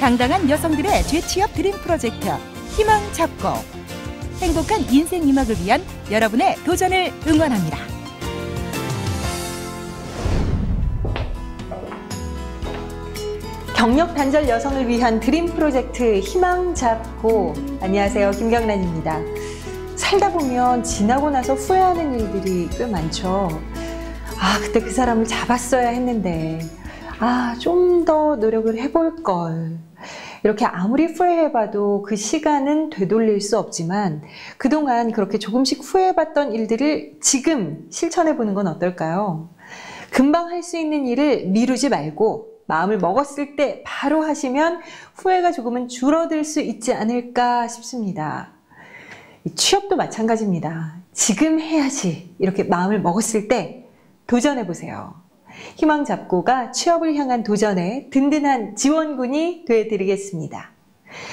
당당한 여성들의 재취업 드림 프로젝트 희망 잡고 행복한 인생 이막을 위한 여러분의 도전을 응원합니다. 경력 단절 여성을 위한 드림 프로젝트 희망 잡고. 안녕하세요, 김경란입니다. 살다 보면 지나고 나서 후회하는 일들이 꽤 많죠. 그때 그 사람을 잡았어야 했는데, 좀 더 노력을 해볼 걸. 이렇게 아무리 후회해봐도 그 시간은 되돌릴 수 없지만 그동안 그렇게 조금씩 후회해봤던 일들을 지금 실천해보는 건 어떨까요? 금방 할 수 있는 일을 미루지 말고 마음을 먹었을 때 바로 하시면 후회가 조금은 줄어들 수 있지 않을까 싶습니다. 취업도 마찬가지입니다. 지금 해야지 이렇게 마음을 먹었을 때 도전해보세요. 희망 잡고가 취업을 향한 도전에 든든한 지원군이 되어드리겠습니다.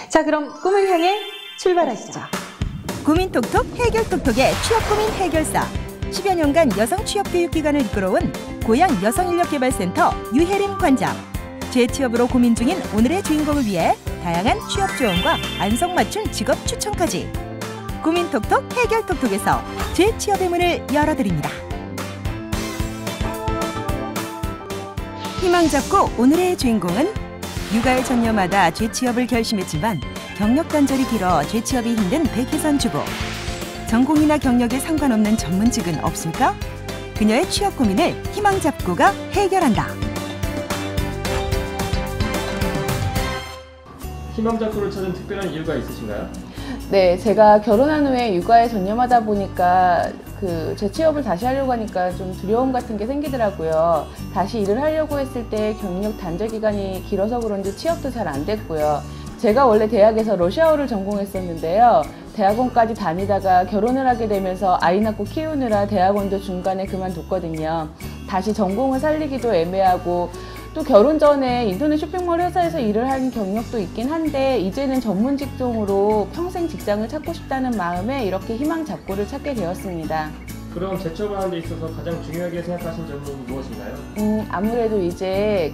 자, 그럼 꿈을 향해 출발하시죠. 고민 톡톡 해결 톡톡의 취업 고민 해결사 10여 년간 여성 취업 교육 기관을 이끌어온 고양 여성인력개발센터 유혜림 관장. 재취업으로 고민 중인 오늘의 주인공을 위해 다양한 취업 지원과 안성맞춤 직업 추천까지 고민 톡톡 해결 톡톡에서 재취업의 문을 열어드립니다. 희망 잡고 오늘의 주인공은 육아의 전녀마다 재취업을 결심했지만 경력 단절이 길어 재취업이 힘든 백혜선 주부. 전공이나 경력에 상관없는 전문직은 없을까? 그녀의 취업 고민을 희망 잡고가 해결한다. 희망 잡고를 찾은 특별한 이유가 있으신가요? 네, 제가 결혼한 후에 육아에 전념하다 보니까 재취업을 다시 하려고 하니까 좀 두려움 같은 게 생기더라고요. 다시 일을 하려고 했을 때 경력 단절 기간이 길어서 그런지 취업도 잘 안 됐고요. 제가 원래 대학에서 러시아어를 전공했었는데요. 대학원까지 다니다가 결혼을 하게 되면서 아이 낳고 키우느라 대학원도 중간에 그만뒀거든요. 다시 전공을 살리기도 애매하고 또 결혼 전에 인터넷 쇼핑몰 회사에서 일을 한 경력도 있긴 한데 이제는 전문 직종으로 평생 직장을 찾고 싶다는 마음에 이렇게 희망 잡고를 찾게 되었습니다. 그럼 재취업을 하는 데 있어서 가장 중요하게 생각하신 점은 무엇인가요? 아무래도 이제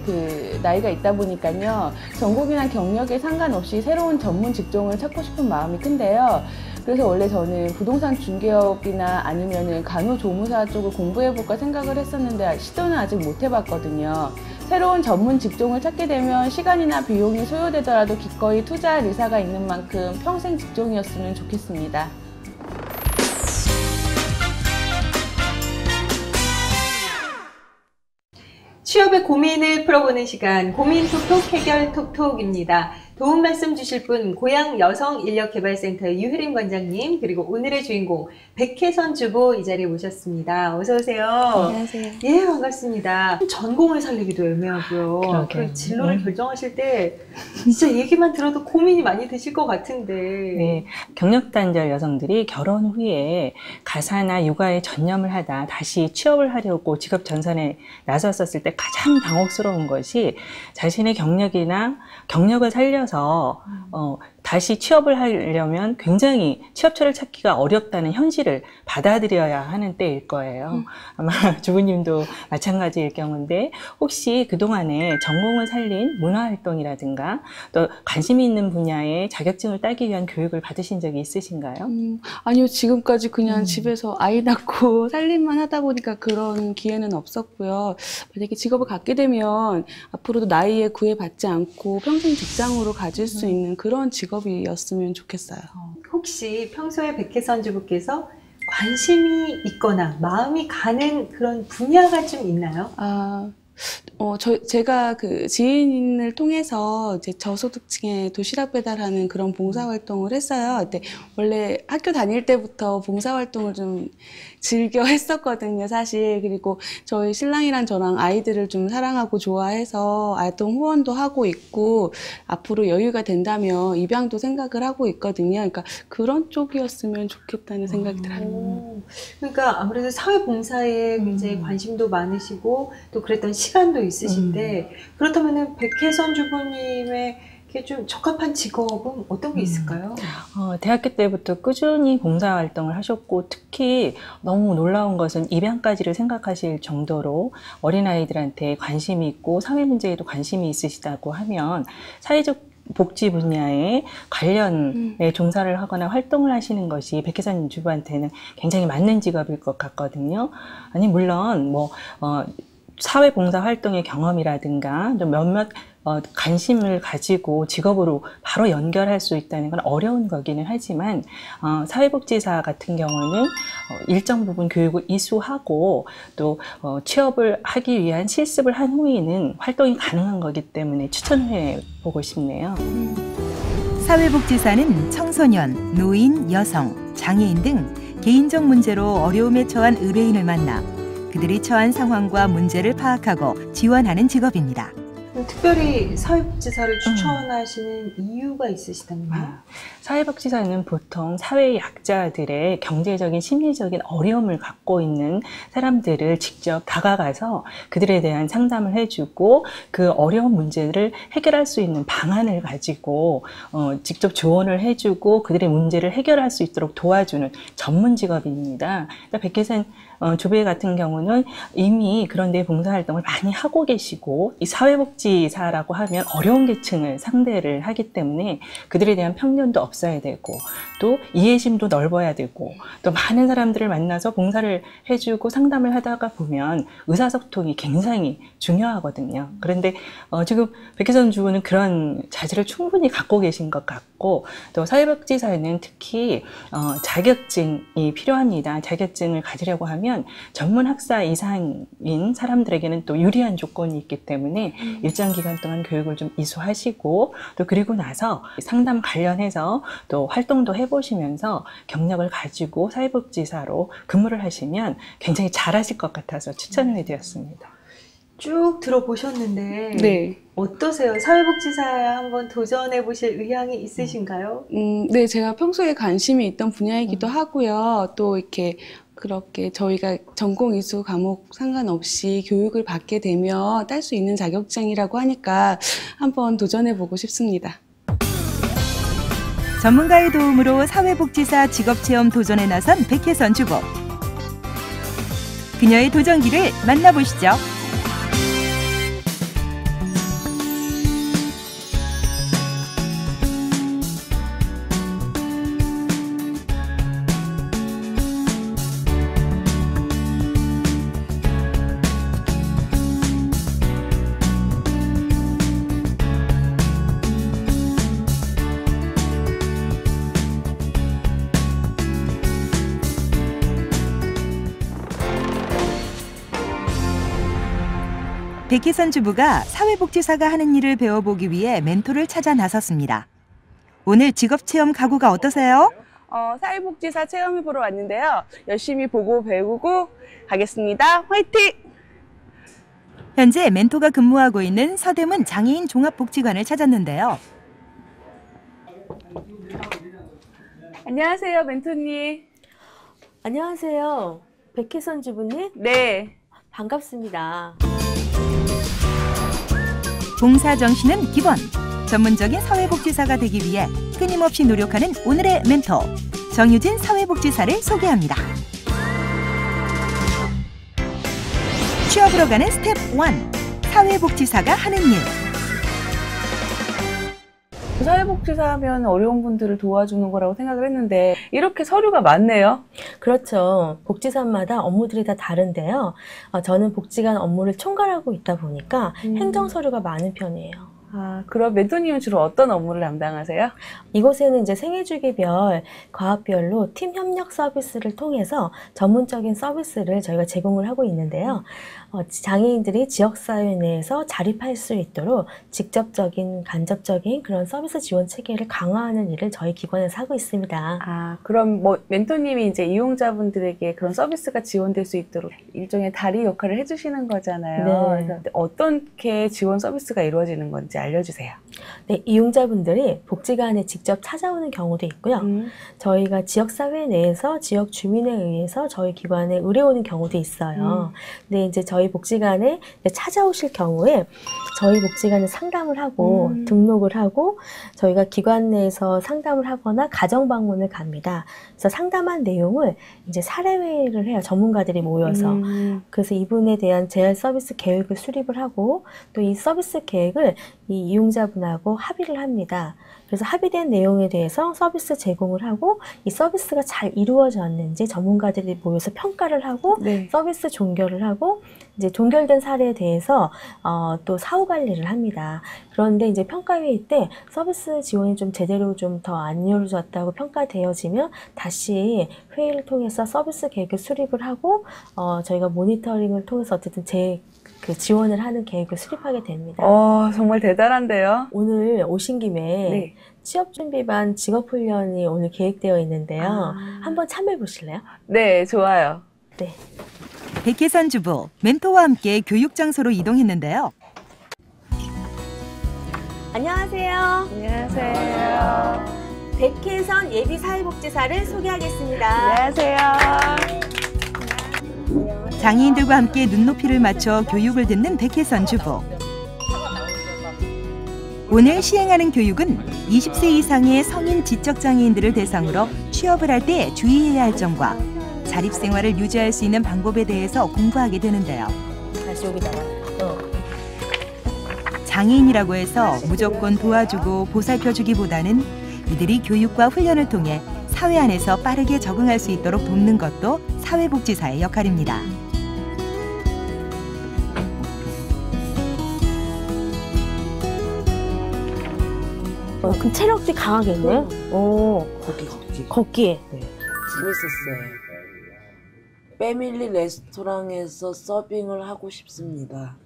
나이가 있다 보니까요. 전공이나 경력에 상관없이 새로운 전문 직종을 찾고 싶은 마음이 큰데요. 그래서 원래 저는 부동산 중개업이나 아니면은 간호조무사 쪽을 공부해볼까 생각을 했었는데 시도는 아직 못 해봤거든요. 새로운 전문 직종을 찾게 되면 시간이나 비용이 소요되더라도 기꺼이 투자할 의사가 있는 만큼 평생 직종이었으면 좋겠습니다. 취업의 고민을 풀어보는 시간, 고민 톡톡 해결 톡톡입니다. 도움 말씀 주실 분 고양 여성인력개발센터 유혜림 관장님, 그리고 오늘의 주인공 백혜선 주부 이 자리에 모셨습니다. 어서 오세요. 안녕하세요. 예, 반갑습니다. 전공을 살리기도 애매하고요. 그리고 진로를 결정하실 때 진짜 얘기만 들어도 고민이 많이 되실 것 같은데. 네, 경력 단절 여성들이 결혼 후에 가사나 육아에 전념을 하다 다시 취업을 하려고 직업 전선에 나섰었을 때 가장 당혹스러운 것이 자신의 경력을 살려서 다시 취업을 하려면 굉장히 취업처를 찾기가 어렵다는 현실을 받아들여야 하는 때일 거예요. 아마 주부님도 마찬가지일 경우인데 혹시 그동안에 전공을 살린 문화활동이라든가 또 관심이 있는 분야에 자격증을 따기 위한 교육을 받으신 적이 있으신가요? 아니요, 지금까지 그냥 집에서 아이 낳고 살림만 하다 보니까 그런 기회는 없었고요. 만약에 직업을 갖게 되면 앞으로도 나이에 구애받지 않고 평생 직장으로 가질 수 있는 그런 직업이었으면 좋겠어요. 혹시 평소에 백혜선 주부께서 관심이 있거나 마음이 가는 그런 분야가 좀 있나요? 제가 지인을 통해서 이제 저소득층에 도시락 배달하는 그런 봉사활동을 했어요. 근데 원래 학교 다닐 때부터 봉사활동을 좀 즐겨 했었거든요, 사실. 그리고 저희 신랑이랑 저랑 아이들을 좀 사랑하고 좋아해서 아동 후원도 하고 있고 앞으로 여유가 된다면 입양도 생각을 하고 있거든요. 그러니까 그런 쪽이었으면 좋겠다는 생각이 들어요. 그러니까 아무래도 사회봉사에 굉장히 관심도 많으시고 또 그랬던 시간도 있으신데 그렇다면은 백혜선 주부님의 좀 적합한 직업은 어떤 게 있을까요? 대학교 때부터 꾸준히 봉사활동을 하셨고 특히 너무 놀라운 것은 입양까지를 생각하실 정도로 어린아이들한테 관심이 있고 사회 문제에도 관심이 있으시다고 하면 사회적 복지 분야에 관련에 종사를 하거나 활동을 하시는 것이 백혜선 주부한테는 굉장히 맞는 직업일 것 같거든요. 아니 물론 뭐 사회봉사 활동의 경험이라든가 좀 몇몇 관심을 가지고 직업으로 바로 연결할 수 있다는 건 어려운 거기는 하지만 사회복지사 같은 경우는 일정 부분 교육을 이수하고 또 취업을 하기 위한 실습을 한 후에는 활동이 가능한 거기 때문에 추천해 보고 싶네요. 사회복지사는 청소년, 노인, 여성, 장애인 등 개인적 문제로 어려움에 처한 의뢰인을 만나 그들이 처한 상황과 문제를 파악하고 지원하는 직업입니다. 특별히 사회복지사를 추천하시는 이유가 있으시다면요? 사회복지사는 보통 사회 약자들의 경제적인 심리적인 어려움을 갖고 있는 사람들을 직접 다가가서 그들에 대한 상담을 해주고 그 어려운 문제를 해결할 수 있는 방안을 가지고 직접 조언을 해주고 그들의 문제를 해결할 수 있도록 도와주는 전문 직업입니다. 백혜선 주부의 같은 경우는 이미 그런 데 봉사활동을 많이 하고 계시고 이 사회복지사라고 하면 어려운 계층을 상대를 하기 때문에 그들에 대한 편견도 없어야 되고 또 이해심도 넓어야 되고 또 많은 사람들을 만나서 봉사를 해주고 상담을 하다가 보면 의사소통이 굉장히 중요하거든요. 그런데 지금 백혜선 주부는 그런 자질을 충분히 갖고 계신 것 같고 또 사회복지사에는 특히 자격증이 필요합니다. 자격증을 가지려고 하면 전문 학사 이상인 사람들에게는 또 유리한 조건이 있기 때문에 일정 기간 동안 교육을 좀 이수하시고 또 그리고 나서 상담 관련해서 또 활동도 해보시면서 경력을 가지고 사회복지사로 근무를 하시면 굉장히 잘하실 것 같아서 추천을 해드렸습니다. 쭉 들어보셨는데 네. 어떠세요? 사회복지사에 한번 도전해 보실 의향이 있으신가요? 네, 제가 평소에 관심이 있던 분야이기도 하고요. 또 이렇게 그렇게 저희가 전공 이수 과목 상관없이 교육을 받게 되면 딸 수 있는 자격증이라고 하니까 한번 도전해 보고 싶습니다. 전문가의 도움으로 사회복지사 직업체험 도전에 나선 백혜선 주부. 그녀의 도전기를 만나보시죠. 백혜선 주부가 사회복지사가 하는 일을 배워보기 위해 멘토를 찾아 나섰습니다. 오늘 직업체험 각오가 어떠세요? 사회복지사 체험해보러 왔는데요. 열심히 보고 배우고 가겠습니다. 화이팅! 현재 멘토가 근무하고 있는 서대문 장애인 종합복지관을 찾았는데요. 안녕하세요, 멘토님. 안녕하세요. 백혜선 주부님? 네. 반갑습니다. 봉사정신은 기본. 전문적인 사회복지사가 되기 위해 끊임없이 노력하는 오늘의 멘토. 정유진 사회복지사를 소개합니다. 취업으로 가는 스텝 1. 사회복지사가 하는 일. 사회복지사 하면 어려운 분들을 도와주는 거라고 생각을 했는데 이렇게 서류가 많네요. 그렇죠. 복지사마다 업무들이 다 다른데요. 저는 복지관 업무를 총괄하고 있다 보니까 행정 서류가 많은 편이에요. 그럼 멘토님은 주로 어떤 업무를 담당하세요? 이곳에는 이제 생애주기별, 과업별로 팀 협력 서비스를 통해서 전문적인 서비스를 저희가 제공을 하고 있는데요. 장애인들이 지역사회 내에서 자립할 수 있도록 직접적인, 간접적인 그런 서비스 지원 체계를 강화하는 일을 저희 기관에서 하고 있습니다. 그럼 멘토님이 이제 이용자분들에게 그런 서비스가 지원될 수 있도록 일종의 다리 역할을 해주시는 거잖아요. 네. 그래서 어떻게 지원 서비스가 이루어지는 건지 알려주세요. 네, 이용자분들이 복지관에 직접 찾아오는 경우도 있고요. 저희가 지역사회 내에서 지역 주민에 의해서 저희 기관에 의뢰오는 경우도 있어요. 근데 이제 저희 복지관에 찾아오실 경우에 저희 복지관에 상담을 하고 등록을 하고 저희가 기관 내에서 상담을 하거나 가정 방문을 갑니다. 그래서 상담한 내용을 이제 사례회의를 해요. 전문가들이 모여서. 그래서 이분에 대한 재활 서비스 계획을 수립을 하고 또 이 서비스 계획을 이 이용자분하고 복지사하고 합의를 합니다. 그래서 합의된 내용에 대해서 서비스 제공을 하고 이 서비스가 잘 이루어졌는지 전문가들이 모여서 평가를 하고 네. 서비스 종결을 하고 이제 종결된 사례에 대해서 또 사후 관리를 합니다. 그런데 이제 평가회의 때 서비스 지원이 좀 제대로 좀 더 안 이루어졌다고 평가되어지면 다시 회의를 통해서 서비스 계획을 수립을 하고 저희가 모니터링을 통해서 어쨌든 그 지원을 하는 계획을 수립하게 됩니다. 정말 대단한데요. 오늘 오신 김에 네. 취업준비반 직업훈련이 오늘 계획되어 있는데요. 한번 참여해 보실래요? 네, 좋아요. 네. 백혜선 주부, 멘토와 함께 교육 장소로 이동했는데요. 안녕하세요. 안녕하세요. 백혜선 예비사회복지사를 소개하겠습니다. 안녕하세요. 장애인들과 함께 눈높이를 맞춰 교육을 듣는 백혜선 주부. 오늘 시행하는 교육은 20세 이상의 성인 지적장애인들을 대상으로 취업을 할 때 주의해야 할 점과 자립생활을 유지할 수 있는 방법에 대해서 공부하게 되는데요. 다시 여기다가. 장애인이라고 해서 무조건 도와주고 보살펴주기보다는 이들이 교육과 훈련을 통해 사회 안에서 빠르게 적응할 수 있도록 돕는 것도 사회복지사의 역할입니다. 그럼 체력도 강하겠네? 걷기. 재밌었어요. 패밀리 레스토랑에서 서빙을 하고 싶습니다.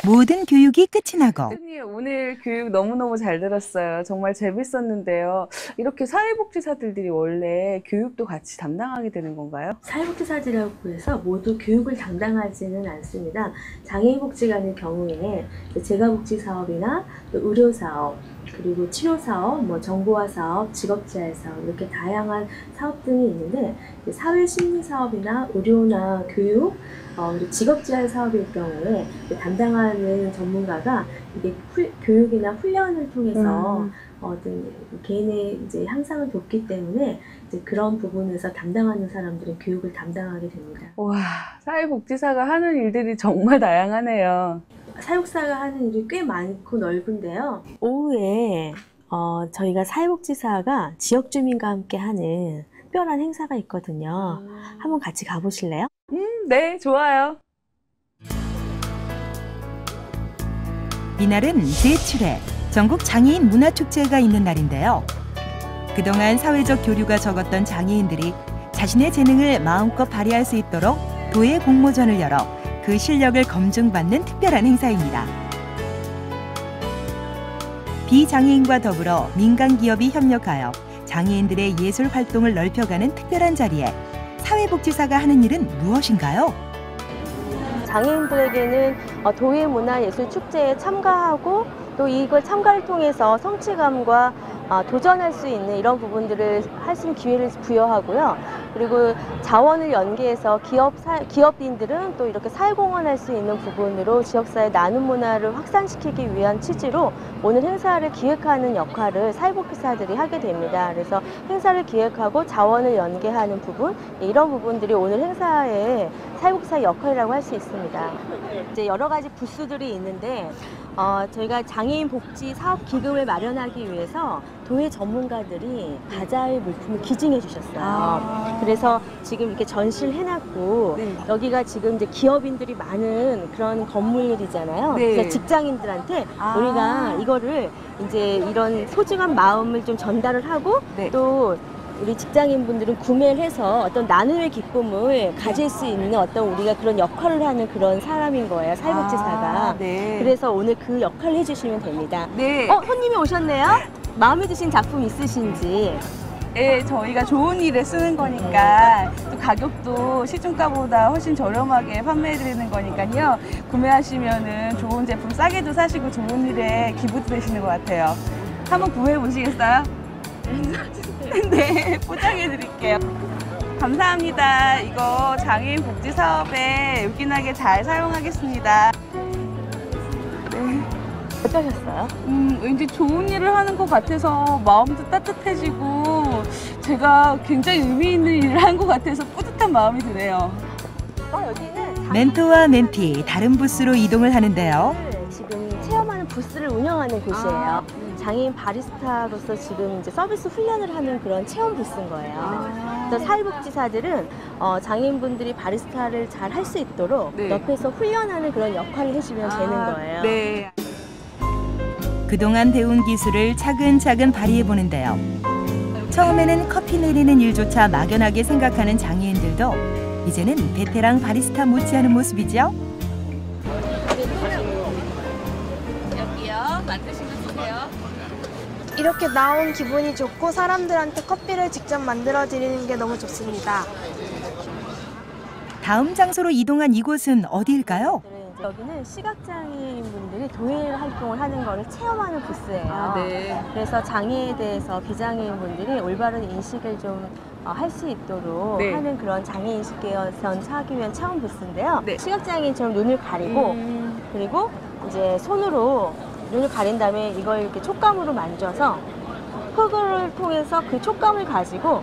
모든 교육이 끝이 나고 선생님, 오늘 교육 너무너무 잘 들었어요. 정말 재밌었는데요. 이렇게 사회복지사들이 원래 교육도 같이 담당하게 되는 건가요? 사회복지사들이라고 해서 모두 교육을 담당하지는 않습니다. 장애인복지관의 경우에 재가복지사업이나 또 의료사업, 그리고 치료사업, 정보화사업, 직업재활사업 이렇게 다양한 사업 등이 있는데 사회심리사업이나 의료나 교육, 그리고 직업재활 사업일 경우에 담당하는 전문가가 이게 교육이나 훈련을 통해서 어떤 개인의 이제 향상을 돕기 때문에 이제 그런 부분에서 담당하는 사람들은 교육을 담당하게 됩니다. 와, 사회복지사가 하는 일들이 정말 다양하네요. 사회복지사가 하는 일이 꽤 많고 넓은데요. 오후에 저희가 사회복지사가 지역주민과 함께 하는 특별한 행사가 있거든요. 한번 같이 가보실래요? 네, 좋아요. 이날은 제7회 전국 장애인 문화축제가 있는 날인데요. 그동안 사회적 교류가 적었던 장애인들이 자신의 재능을 마음껏 발휘할 수 있도록 도예 공모전을 열어 그 실력을 검증받는 특별한 행사입니다. 비장애인과 더불어 민간기업이 협력하여 장애인들의 예술 활동을 넓혀가는 특별한 자리에 사회복지사가 하는 일은 무엇인가요? 장애인들에게는 도예문화예술축제에 참가하고 또 이걸 참가를 통해서 성취감과 도전할 수 있는 이런 부분들을 할 수 있는 기회를 부여하고요. 그리고 자원을 연계해서 기업인들은 또 이렇게 사회공헌할 수 있는 부분으로 지역사회 나눔 문화를 확산시키기 위한 취지로 오늘 행사를 기획하는 역할을 사회복지사들이 하게 됩니다. 그래서 행사를 기획하고 자원을 연계하는 부분, 이런 부분들이 오늘 행사의 사회복지사의 역할이라고 할 수 있습니다. 이제 여러 가지 부스들이 있는데 저희가 장애인 복지 사업 기금을 마련하기 위해서 도예 전문가들이 바자회 물품을 기증해 주셨어요. 그래서 지금 이렇게 전시를 해놨고 여기가 지금 이제 기업인들이 많은 그런 건물이잖아요. 그래서 직장인들한테 우리가 이거를 이제 이런 소중한 마음을 좀 전달을 하고 또 우리 직장인분들은 구매를 해서 어떤 나눔의 기쁨을 가질 수 있는 어떤 우리가 그런 역할을 하는 그런 사람인 거예요, 사회복지사가. 그래서 오늘 그 역할을 해주시면 됩니다. 손님이 오셨네요? 마음에 드신 작품 있으신지? 네, 저희가 좋은 일에 쓰는 거니까 또 가격도 시중가보다 훨씬 저렴하게 판매해드리는 거니까요. 구매하시면은 좋은 제품 싸게도 사시고 좋은 일에 기부도 되시는 것 같아요. 한번 구매해 보시겠어요? 네, 포장해 드릴게요. 감사합니다. 이거 장애인 복지 사업에 유기하게 잘 사용하겠습니다. 어떠셨어요? 왠지 좋은 일을 하는 것 같아서 마음도 따뜻해지고 제가 굉장히 의미 있는 일을 한 것 같아서 뿌듯한 마음이 드네요. 멘토와 멘티 다른 부스로 이동을 하는데요. 지금 체험하는 부스를 운영하는 곳이에요. 장애인 바리스타로서 지금 이제 서비스 훈련을 하는 그런 체험 부스인 거예요. 그래서 사회복지사들은 장애인분들이 바리스타를 잘 할 수 있도록 네. 옆에서 훈련하는 그런 역할을 해주면 되는 거예요. 네. 그동안 배운 기술을 차근차근 발휘해 보는데요. 처음에는 커피 내리는 일조차 막연하게 생각하는 장애인들도 이제는 베테랑 바리스타 못지않은 모습이죠. 이렇게 나온 기분이 좋고 사람들한테 커피를 직접 만들어 드리는 게 너무 좋습니다. 다음 장소로 이동한 이곳은 어디일까요? 여기는 시각장애인분들이 도예 활동을 하는 거를 체험하는 부스예요. 네. 그래서 장애에 대해서 비장애인분들이 올바른 인식을 좀 할 수 있도록 네. 하는 그런 장애인식 개선 하기 위한 체험 부스인데요. 네. 시각장애인처럼 눈을 가리고 그리고 이제 손으로 눈을 가린 다음에 이걸 이렇게 촉감으로 만져서 흙을 통해서 그 촉감을 가지고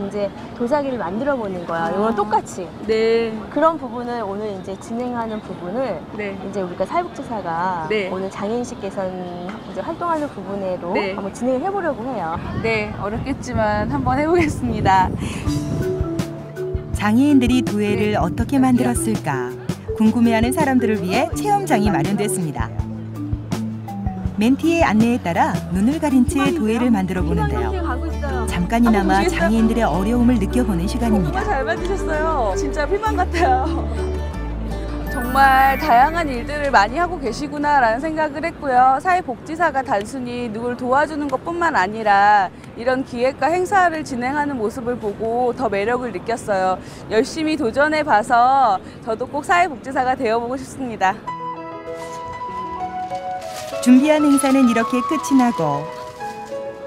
이제 도자기를 만들어 보는 거야. 이건 똑같이. 네. 그런 부분을 오늘 이제 진행하는 부분을 네. 이제 우리가 사회복지사가 네. 오늘 장애인식 개선 이제 활동하는 부분으로 네. 한번 진행을 해보려고 해요. 네, 어렵겠지만 한번 해보겠습니다. 장애인들이 도예를 어떻게 만들었을까 궁금해하는 사람들을 위해 체험장이 마련됐습니다. 멘티의 안내에 따라 눈을 가린 채 도예를 만들어 보는데요. 가고 있어요. 잠깐이나마 장애인들의 어려움을 느껴보는 시간입니다. 정말 잘 만드셨어요. 진짜 필만 같아요. 정말 다양한 일들을 많이 하고 계시구나라는 생각을 했고요. 사회복지사가 단순히 누굴 도와주는 것뿐만 아니라 이런 기획과 행사를 진행하는 모습을 보고 더 매력을 느꼈어요. 열심히 도전해봐서 저도 꼭 사회복지사가 되어보고 싶습니다. 준비한 행사는 이렇게 끝이 나고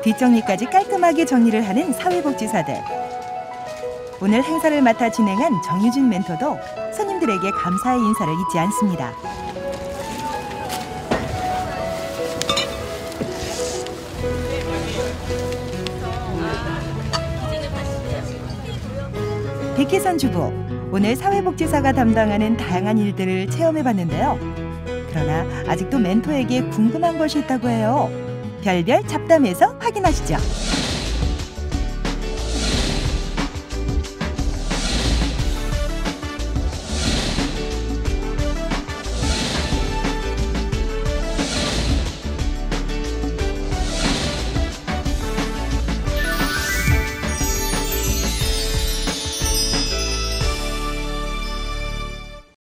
뒷정리까지 깔끔하게 정리를 하는 사회복지사들. 오늘 행사를 맡아 진행한 정유진 멘토도 손님들에게 감사의 인사를 잊지 않습니다. 백혜선 주부, 오늘 사회복지사가 담당하는 다양한 일들을 체험해봤는데요. 그러나 아직도 멘토에게 궁금한 것이 있다고 해요. 별별 잡담에서 확인하시죠.